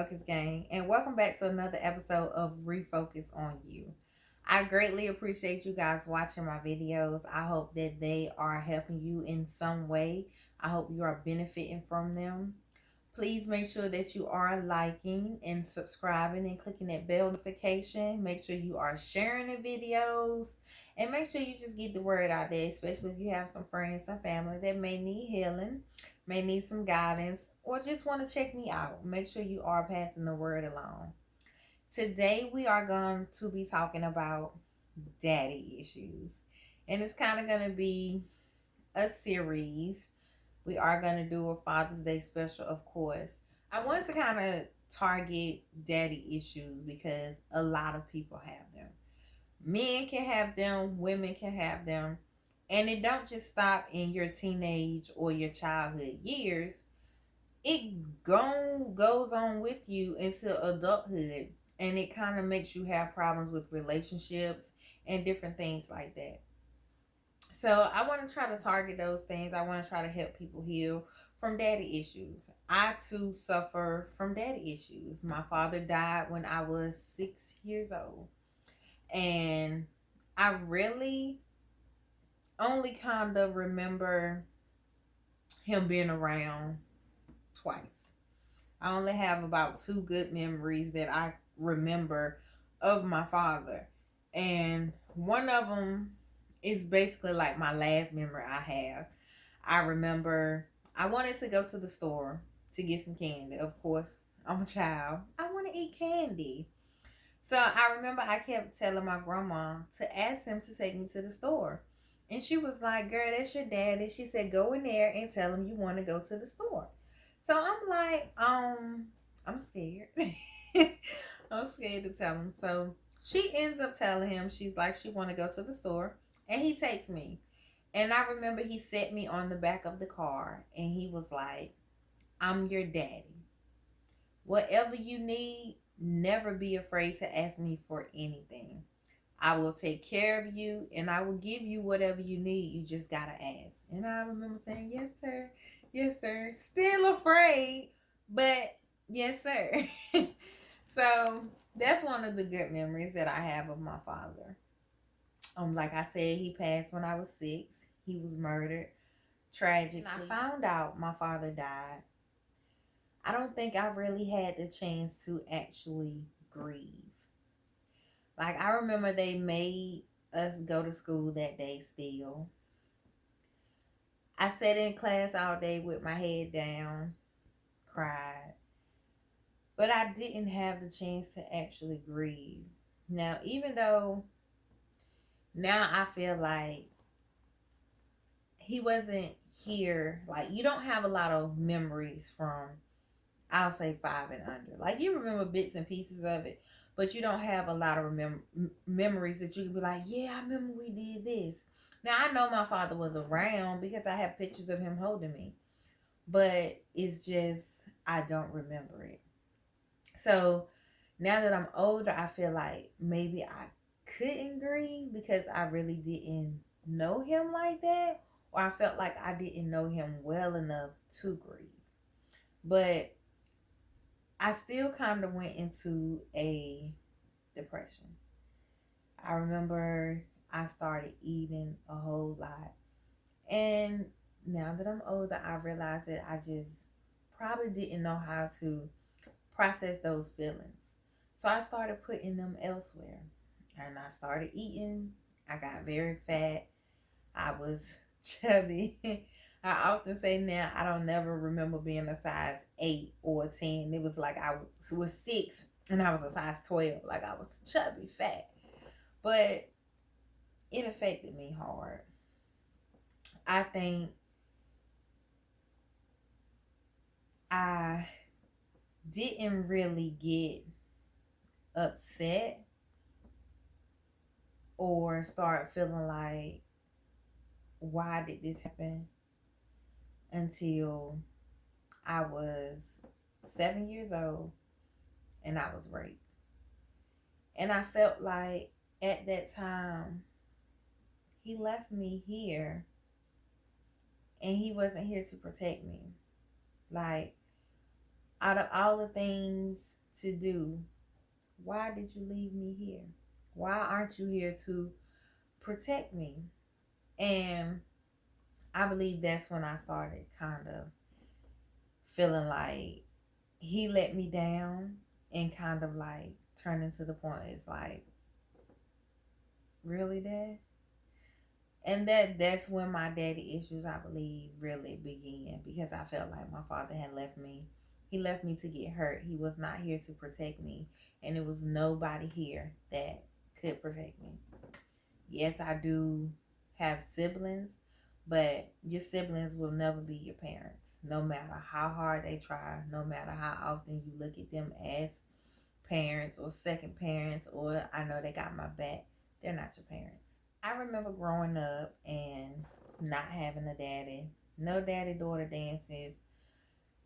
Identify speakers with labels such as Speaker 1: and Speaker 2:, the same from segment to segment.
Speaker 1: Refocus Gang, and welcome back to another episode of Refocus on You. I greatly appreciate you guys watching my videos. I hope that they are helping you in some way. I hope you are benefiting from them. Please make sure that you are liking and subscribing and clicking that bell notification. Make sure you are sharing the videos and make sure you just get the word out there, especially if you have some friends and family that may need healing, may need some guidance, or just want to check me out. Make sure you are passing the word along. Today, we are going to be talking about daddy issues, and it's kind of going to be a series. We are going to do a Father's Day special, of course. I want to kind of target daddy issues because a lot of people have them. Men can have them, women can have them, and it don't just stop in your teenage or your childhood years. It goes on with you into adulthood, and it kind of makes you have problems with relationships and different things like that. So I want to try to target those things. I want to try to help people heal from daddy issues. I too suffer from daddy issues. My father died when I was 6 years old. And I really only kind of remember him being around twice. I only have about two good memories that I remember of my father. And one of them is basically like my last memory I have. I remember I wanted to go to the store to get some candy. Of course, I'm a child. I want to eat candy. So I remember I kept telling my grandma to ask him to take me to the store. And she was like, "Girl, that's your daddy." She said, "Go in there and tell him you want to go to the store." So I'm like, I'm scared. I'm scared to tell him. So she ends up telling him, she's like, she want to go to the store. And he takes me. And I remember he set me on the back of the car and he was like, "I'm your daddy. Whatever you need, never be afraid to ask me for anything. I will take care of you and I will give you whatever you need. You just gotta ask." And I remember saying, "Yes, sir. Yes, sir." Still afraid, but yes, sir. So that's one of the good memories that I have of my father. Like I said, he passed when I was 6. He was murdered tragically. And I found out my father died. I don't think I really had the chance to actually grieve. Like, I remember they made us go to school that day still. I sat in class all day with my head down, cried. But I didn't have the chance to actually grieve. Now, even though now I feel like he wasn't here, like, you don't have a lot of memories from, I'll say, 5 and under. Like, you remember bits and pieces of it, but you don't have a lot of memories that you can be like, "Yeah, I remember we did this." Now, I know my father was around because I have pictures of him holding me, but it's just, I don't remember it. So now that I'm older, I feel like maybe I couldn't grieve because I really didn't know him like that, or I felt like I didn't know him well enough to grieve. But I still kind of went into a depression. I remember I started eating a whole lot. And now that I'm older, I realize that I just probably didn't know how to process those feelings. So I started putting them elsewhere. And I started eating. I got very fat. I was chubby. I often say now I don't never remember being a size 8 or 10. It was like I was 6 and I was a size 12. Like, I was chubby, fat. But it affected me hard. I think I didn't really get upset or start feeling like, why did this happen, until I was 7 years old and I was raped. And I felt like at that time, he left me here and he wasn't here to protect me. Like, Out of all the things to do, why did you leave me here? Why aren't you here to protect me? And I believe that's when I started kind of feeling like he let me down, and kind of like turning to the point it's like, really, Dad? And that's when my daddy issues, I believe, really began, because I felt like my father had left me. He left me to get hurt. He was not here to protect me, and it was nobody here that could protect me. Yes, I do have siblings, but your siblings will never be your parents, no matter how hard they try, no matter how often you look at them as parents or second parents, or I know they got my back. They're not your parents. I remember growing up and not having a daddy. No daddy daughter dances.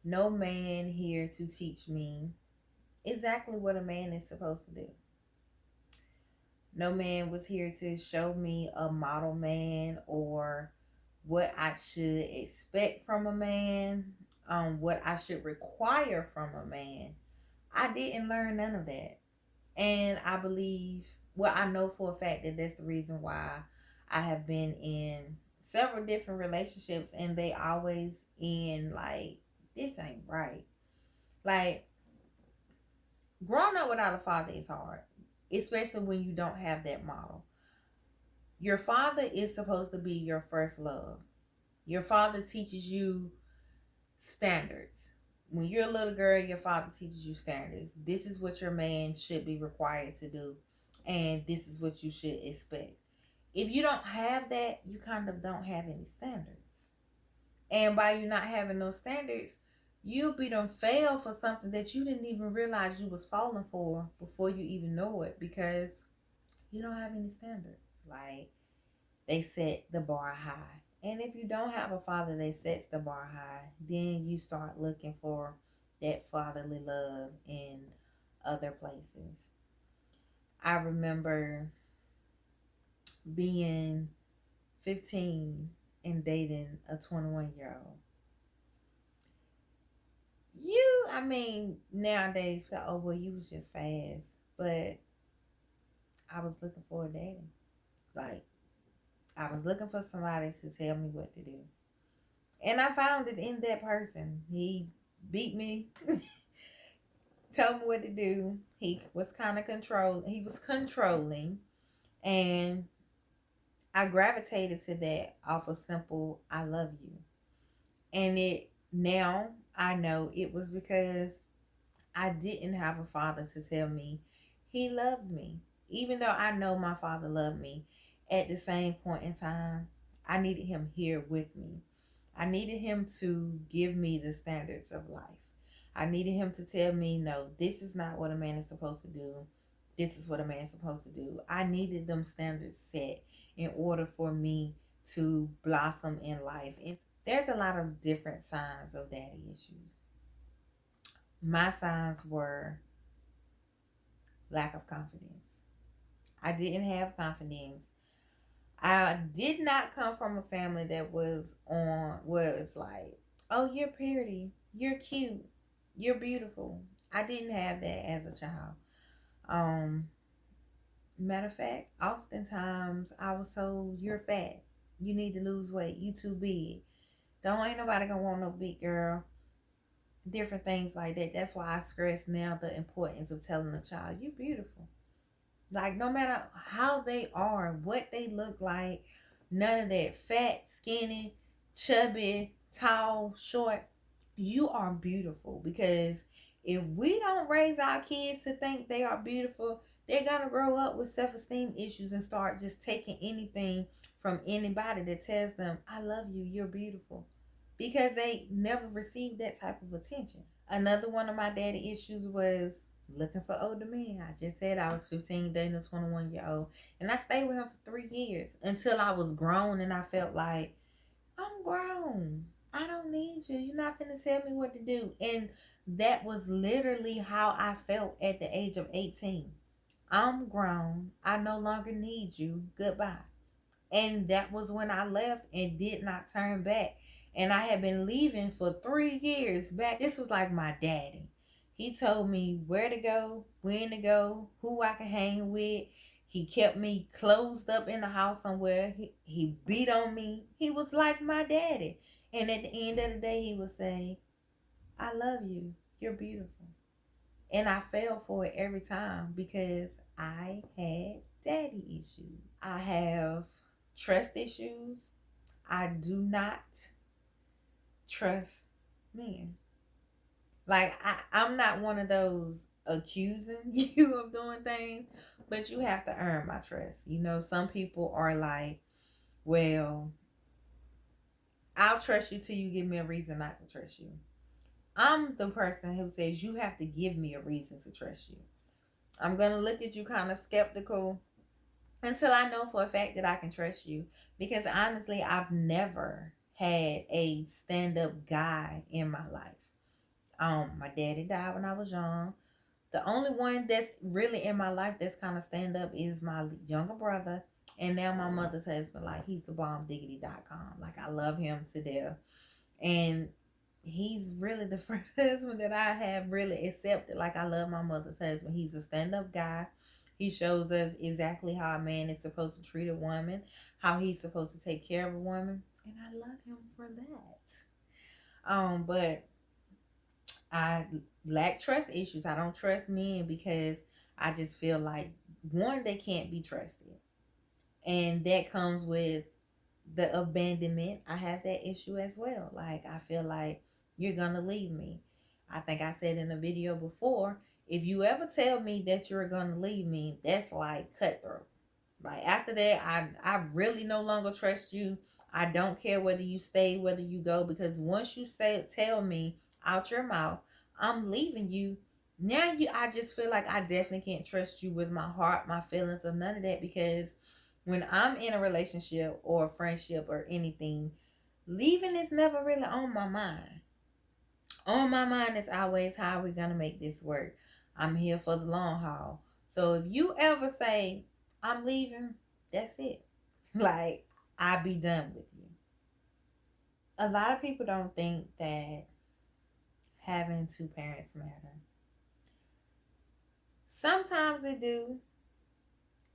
Speaker 1: No man here to teach me exactly what a man is supposed to do. No man was here to show me a model man, or what I should expect from a man, what I should require from a man. I didn't learn none of that. And I believe, well, I know for a fact that that's the reason why I have been in several different relationships, and they always end like, this ain't right. Like, growing up without a father is hard, especially when you don't have that model. Your father is supposed to be your first love. Your father teaches you standards. When you're a little girl, your father teaches you standards. This is what your man should be required to do, and this is what you should expect. If you don't have that, you kind of don't have any standards. And by you not having those standards, you'll be done fail for something that you didn't even realize you was falling for before you even know it, because you don't have any standards. Like, they set the bar high. And if you don't have a father that sets the bar high, then you start looking for that fatherly love in other places. I remember being 15 and dating a 21-year-old. I mean, nowadays, oh, well, you was just fast. But I was looking for a daddy. Like, I was looking for somebody to tell me what to do. And I found it in that person. He beat me, told me what to do. He was kind of He was controlling. And I gravitated to that off a simple, I love you. And now I know it was because I didn't have a father to tell me he loved me. Even though I know my father loved me, at the same point in time, I needed him here with me. I needed him to give me the standards of life. I needed him to tell me, no, this is not what a man is supposed to do. This is what a man is supposed to do. I needed them standards set in order for me to blossom in life. And there's a lot of different signs of daddy issues. My signs were lack of confidence. I didn't have confidence. I did not come from a family that was like, oh, you're pretty, you're cute, you're beautiful. I didn't have that as a child. Matter of fact, oftentimes I was told, you're fat, you need to lose weight, you too big. Ain't nobody gonna want no big girl. Different things like that. That's why I stress now the importance of telling a child, you're beautiful. Like, no matter how they are, what they look like, none of that fat, skinny, chubby, tall, short, you are beautiful. Because if we don't raise our kids to think they are beautiful, they're going to grow up with self-esteem issues and start just taking anything from anybody that tells them, I love you, you're beautiful. Because they never received that type of attention. Another one of my daddy issues was looking for older men. I just said I was 15 dating a 21-year-old. And I stayed with him for 3 years until I was grown and I felt like, I'm grown. I don't need you. You're not going to tell me what to do. And that was literally how I felt at the age of 18. I'm grown. I no longer need you. Goodbye. And that was when I left and did not turn back. And I had been leaving for 3 years back. This was like my daddy. He told me where to go, when to go, who I could hang with. He kept me closed up in the house somewhere. He beat on me. He was like my daddy. And at the end of the day, he would say, I love you. You're beautiful. And I fell for it every time because I had daddy issues. I have trust issues. I do not trust men. Like, I'm not one of those accusing you of doing things, but you have to earn my trust. You know, some people are like, well, I'll trust you till you give me a reason not to trust you. I'm the person who says you have to give me a reason to trust you. I'm going to look at you kind of skeptical until I know for a fact that I can trust you. Because honestly, I've never had a stand-up guy in my life. My daddy died when I was young. The only one that's really in my life that's kind of stand-up is my younger brother. And now my mother's husband. Like, he's the bombdiggity.com. Like, I love him to death. And he's really the first husband that I have really accepted. Like, I love my mother's husband. He's a stand-up guy. He shows us exactly how a man is supposed to treat a woman, how he's supposed to take care of a woman, and I love him for that. But I lack trust issues. I don't trust men because I just feel like, one, they can't be trusted, and that comes with the abandonment. I have that issue as well. Like, I feel like you're gonna leave me. I think I said in a video before, if you ever tell me that you're gonna leave me, that's like cutthroat. Like, after that, I really no longer trust you. I don't care whether you stay, whether you go, because once you tell me out your mouth, I'm leaving you. Now I just feel like I definitely can't trust you with my heart, my feelings, or none of that, because when I'm in a relationship or a friendship or anything, leaving is never really on my mind. On my mind is always, how are we going to make this work? I'm here for the long haul. So if you ever say, I'm leaving, that's it. Like, I'll be done with you. A lot of people don't think that having two parents matter. Sometimes it do.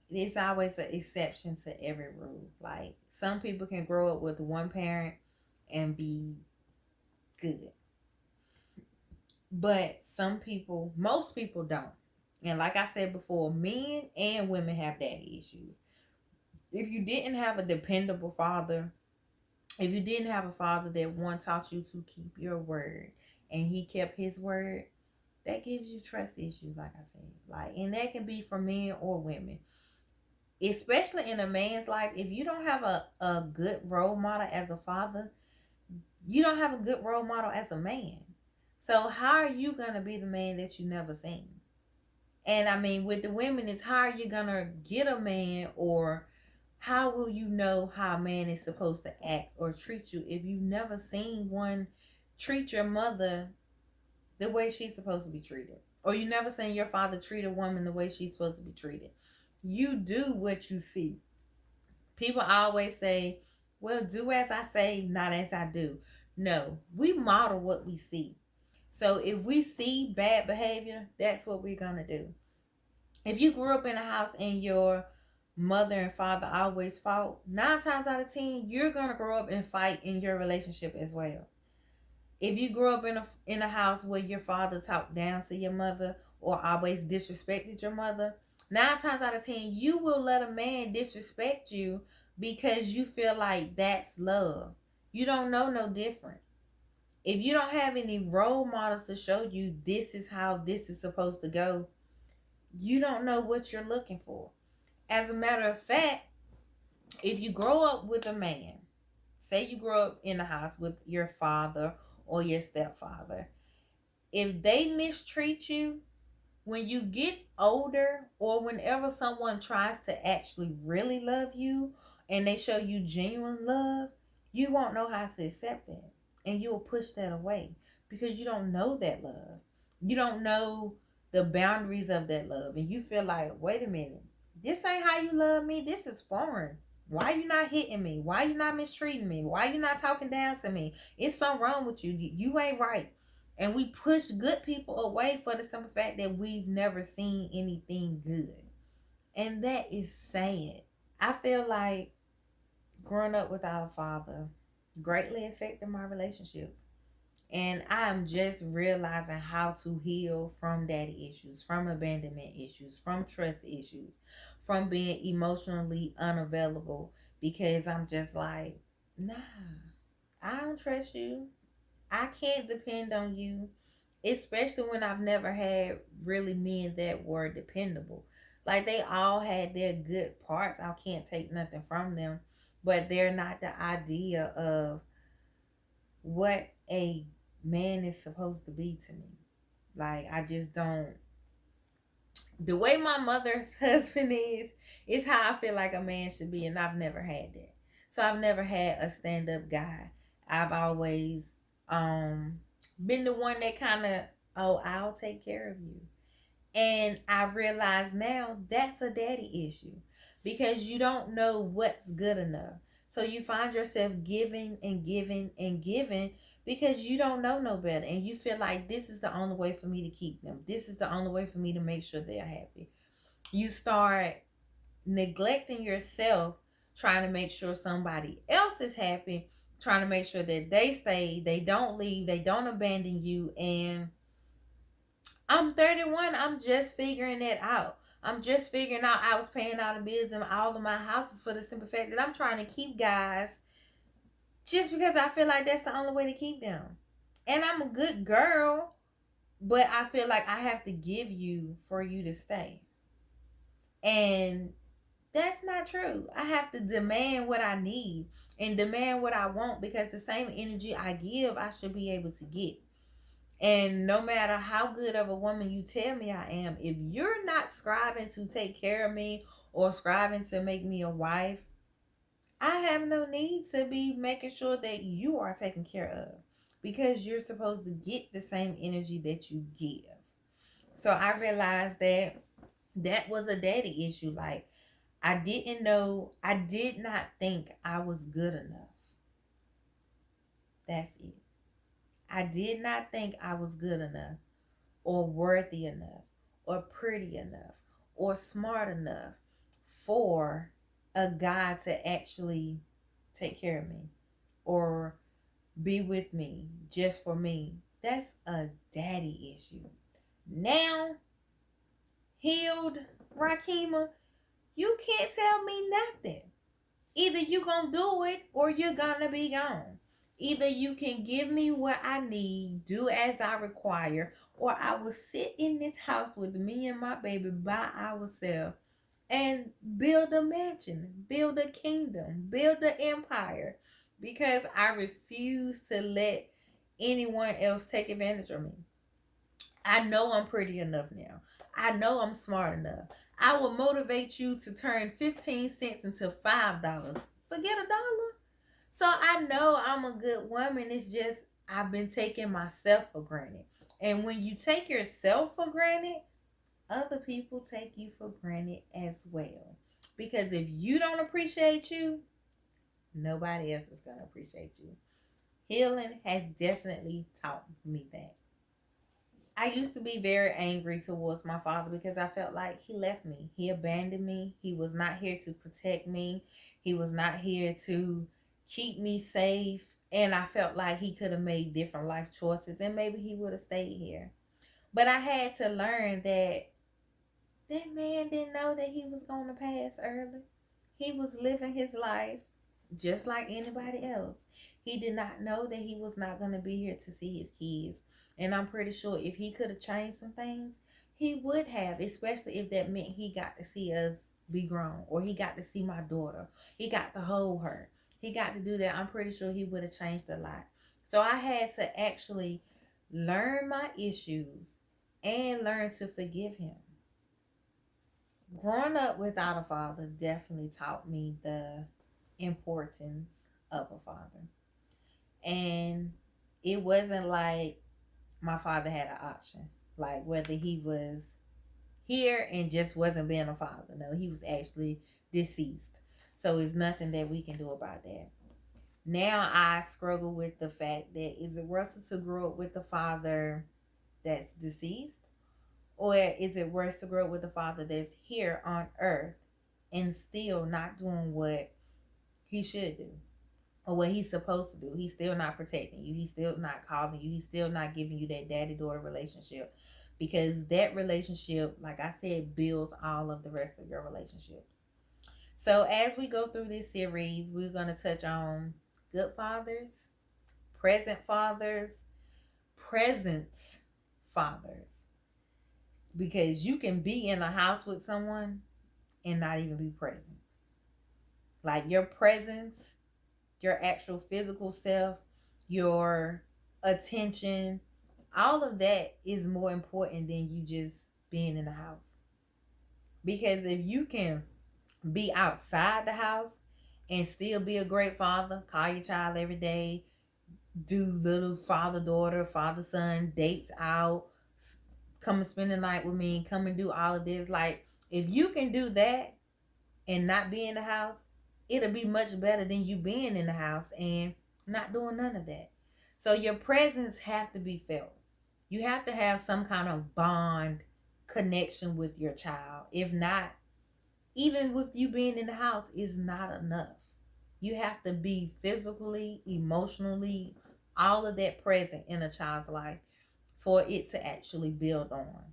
Speaker 1: It's always an exception to every rule. Like, some people can grow up with one parent and be good. But most people don't. And like I said before, men and women have daddy issues. If you didn't have a dependable father, if you didn't have a father that one taught you to keep your word and he kept his word, that gives you trust issues, like I said. Like, and that can be for men or women. Especially in a man's life, if you don't have a good role model as a father, you don't have a good role model as a man. So how are you going to be the man that you never seen? And I mean, with the women, it's how are you going to get a man, or how will you know how a man is supposed to act or treat you if you've never seen one treat your mother the way she's supposed to be treated? Or you never seen your father treat a woman the way she's supposed to be treated? You do what you see. People always say, well, do as I say, not as I do. No, we model what we see. So if we see bad behavior, that's what we're going to do. If you grew up in a house and your mother and father always fought, 9 times out of 10, you're going to grow up and fight in your relationship as well. If you grew up in a house where your father talked down to your mother or always disrespected your mother, 9 times out of 10, you will let a man disrespect you because you feel like that's love. You don't know no different. If you don't have any role models to show you this is how this is supposed to go, you don't know what you're looking for. As a matter of fact, if you grow up with a man, say you grow up in a house with your father or your stepfather, if they mistreat you, when you get older or whenever someone tries to actually really love you and they show you genuine love, you won't know how to accept that. And you'll push that away because you don't know that love. You don't know the boundaries of that love. And you feel like, wait a minute, this ain't how you love me. This is foreign. Why you not hitting me? Why you not mistreating me? Why you not talking down to me? It's something wrong with you. You ain't right. And we push good people away for the simple fact that we've never seen anything good. And that is sad. I feel like growing up without a father greatly affected my relationships. And I'm just realizing how to heal from daddy issues, from abandonment issues, from trust issues, from being emotionally unavailable, because I'm just like, nah, I don't trust you. I can't depend on you, especially when I've never had really men that were dependable. Like they all had their good parts. I can't take nothing from them, but they're not the idea of what a man is supposed to be to me. Like I just don't. The way my mother's husband is how I feel like a man should be, and I've never had that. So I've never had a stand up guy. I've always been the one that kind of, oh, I'll take care of you. And I realize now that's a daddy issue because you don't know what's good enough. So you find yourself giving and giving and giving because you don't know no better. And you feel like this is the only way for me to keep them. This is the only way for me to make sure they're happy. You start neglecting yourself, trying to make sure somebody else is happy, trying to make sure that they stay, they don't leave, they don't abandon you. And I'm 31. I'm just figuring that out. I'm just figuring out I was paying all the bills in all of my houses for the simple fact that I'm trying to keep guys just because I feel like that's the only way to keep them. And I'm a good girl, but I feel like I have to give you for you to stay. And that's not true. I have to demand what I need and demand what I want because the same energy I give, I should be able to get. And no matter how good of a woman you tell me I am, if you're not striving to take care of me or striving to make me a wife, I have no need to be making sure that you are taken care of because you're supposed to get the same energy that you give. So I realized that that was a daddy issue. Like, I didn't know, I did not think I was good enough. That's it. I did not think I was good enough or worthy enough or pretty enough or smart enough for a guy to actually take care of me or be with me just for me. That's a daddy issue. Now, healed Rakima, you can't tell me nothing. Either you gonna do it or you're gonna be gone. Either you can give me what I need, do as I require, or I will sit in this house with me and my baby by ourselves and build a mansion, build a kingdom, build an empire. Because I refuse to let anyone else take advantage of me. I know I'm pretty enough now. I know I'm smart enough. I will motivate you to turn 15 cents into $5. Forget a dollar. So I know I'm a good woman. It's just I've been taking myself for granted. And when you take yourself for granted, other people take you for granted as well. Because if you don't appreciate you, nobody else is going to appreciate you. Healing has definitely taught me that. I used to be very angry towards my father because I felt like he left me. He abandoned me. He was not here to protect me. He was not here to keep me safe. And I felt like he could have made different life choices and maybe he would have stayed here. But I had to learn that that man didn't know that he was going to pass early. He was living his life just like anybody else. He did not know that he was not going to be here to see his kids. And I'm pretty sure if he could have changed some things, he would have, especially if that meant he got to see us be grown or he got to see my daughter. He got to hold her. He got to do that. I'm pretty sure he would have changed a lot. So I had to actually learn my issues and learn to forgive him. Growing up without a father definitely taught me the importance of a father. And it wasn't like my father had an option, like whether he was here and just wasn't being a father. No, he was actually deceased. So it's nothing that we can do about that. Now I struggle with the fact that is it worse to grow up with the father that's deceased, or is it worse to grow up with the father that's here on earth and still not doing what he should do or what he's supposed to do? He's still not protecting you. He's still not calling you. He's still not giving you that daddy-daughter relationship, because that relationship, like I said, builds all of the rest of your relationships. So as we go through this series, we're going to touch on good fathers, present fathers, present fathers. Because you can be in a house with someone and not even be present. Like your presence, your actual physical self, your attention, all of that is more important than you just being in the house. Because if you can be outside the house and still be a great father, call your child every day, do little father-daughter, father-son dates out, come and spend the night with me, come and do all of this. Like, if you can do that and not be in the house, it'll be much better than you being in the house and not doing none of that. So your presence have to be felt. You have to have some kind of bond connection with your child. If not, even with you being in the house is not enough. You have to be physically, emotionally, all of that present in a child's life for it to actually build on.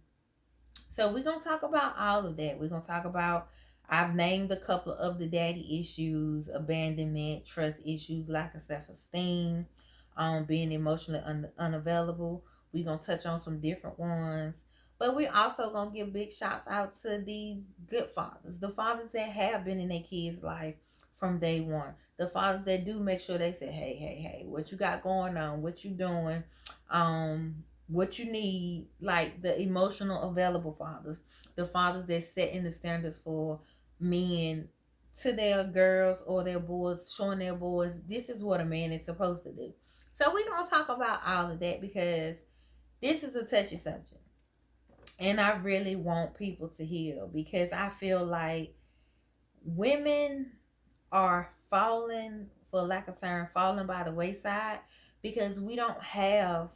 Speaker 1: So we're going to talk about all of that. We're going to talk about, I've named a couple of the daddy issues: abandonment, trust issues, lack of self-esteem, being emotionally unavailable. We're going to touch on some different ones. But we're also going to give big shouts out to these good fathers, the fathers that have been in their kids' life from day one, the fathers that do make sure they say, hey, what you got going on, what you doing, what you need, like the emotional available fathers, the fathers that set in the standards for men to their girls or their boys, showing their boys this is what a man is supposed to do. So we're going to talk about all of that because this is a touchy subject. And I really want people to heal, because I feel like women are falling, for lack of term, falling by the wayside because we don't have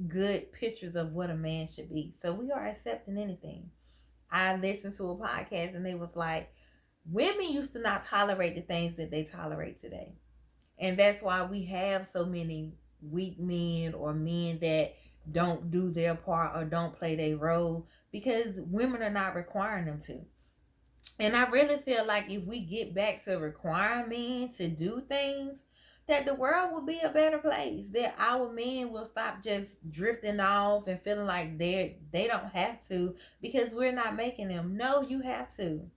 Speaker 1: good pictures of what a man should be. So we are accepting anything. I listened to a podcast and they was like, women used to not tolerate the things that they tolerate today. And that's why we have so many weak men or men that don't do their part or don't play their role, because women are not requiring them to. And I really feel like if we get back to requiring men to do things, that the world will be a better place. That our men will stop just drifting off and feeling like they don't have to because we're not making them. No, you have to.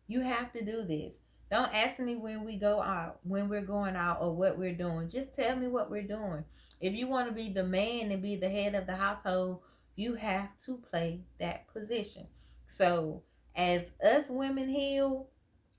Speaker 1: You have to do this. Don't ask me when we go out, when we're going out, or what we're doing. Just tell me what we're doing. If you want to be the man and be the head of the household, you have to play that position. So as us women heal,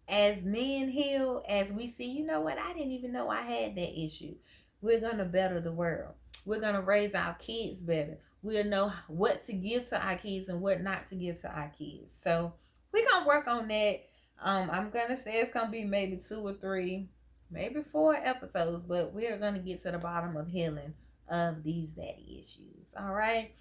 Speaker 1: as men heal, as we see, you know what, I didn't even know I had that issue. We're going to better the world. We're going to raise our kids better. We'll know what to give to our kids and what not to give to our kids. So we're going to work on that. I'm going to say it's going to be maybe 2 or 3, maybe 4 episodes, but we're going to get to the bottom of healing of these daddy issues. All right.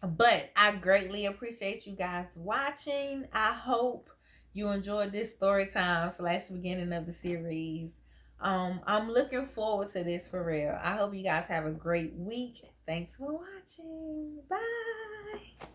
Speaker 1: But I greatly appreciate you guys watching. I hope you enjoyed this story time / beginning of the series. I'm looking forward to this for real. I hope you guys have a great week. Thanks for watching. Bye.